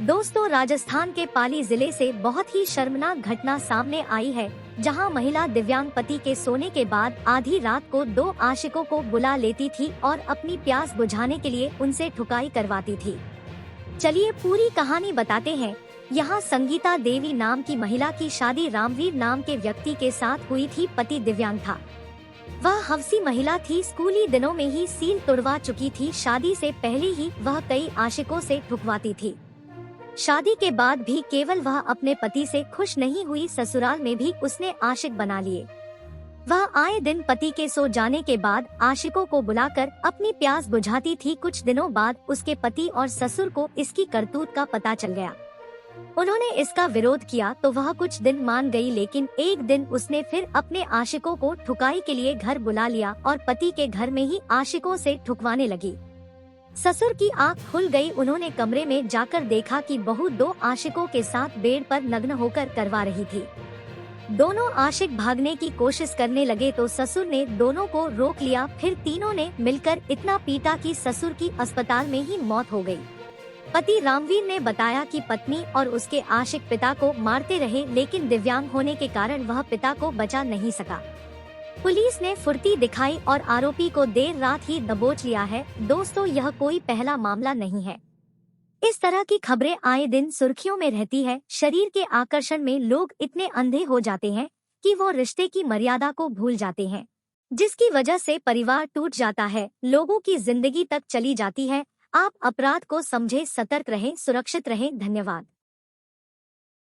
दोस्तों, राजस्थान के पाली जिले से बहुत ही शर्मनाक घटना सामने आई है, जहां महिला दिव्यांग पति के सोने के बाद आधी रात को दो आशिकों को बुला लेती थी और अपनी प्यास बुझाने के लिए उनसे ठुकाई करवाती थी। चलिए पूरी कहानी बताते हैं। यहाँ संगीता देवी नाम की महिला की शादी रामवीर नाम के व्यक्ति के साथ हुई थी। पति दिव्यांग था। वह हवसी महिला थी। स्कूली दिनों में ही सील तुड़वा चुकी थी। शादी से पहले ही वह कई आशिकों से ठुकवाती थी। शादी के बाद भी केवल वह अपने पति से खुश नहीं हुई, ससुराल में भी उसने आशिक बना लिए। वह आए दिन पति के सो जाने के बाद आशिकों को बुलाकर अपनी प्यास बुझाती थी। कुछ दिनों बाद उसके पति और ससुर को इसकी करतूत का पता चल गया। उन्होंने इसका विरोध किया तो वह कुछ दिन मान गई, लेकिन एक दिन उसने फिर अपने आशिकों को ठुकाई के लिए घर बुला लिया और पति के घर में ही आशिकों से ठुकवाने लगी। ससुर की आंख खुल गई। उन्होंने कमरे में जाकर देखा कि बहू दो आशिकों के साथ बेड पर नग्न होकर करवा रही थी। दोनों आशिक भागने की कोशिश करने लगे तो ससुर ने दोनों को रोक लिया। फिर तीनों ने मिलकर इतना पीटा कि ससुर की अस्पताल में ही मौत हो गई। पति रामवीर ने बताया कि पत्नी और उसके आशिक पिता को मारते रहे, लेकिन दिव्यांग होने के कारण वह पिता को बचा नहीं सका। पुलिस ने फुर्ती दिखाई और आरोपी को देर रात ही दबोच लिया है। दोस्तों, यह कोई पहला मामला नहीं है। इस तरह की खबरें आए दिन सुर्खियों में रहती है। शरीर के आकर्षण में लोग इतने अंधे हो जाते हैं कि वो रिश्ते की मर्यादा को भूल जाते हैं, जिसकी वजह से परिवार टूट जाता है, लोगों की जिंदगी तक चली जाती है। आप अपराध को समझे, सतर्क रहें, सुरक्षित रहें। धन्यवाद।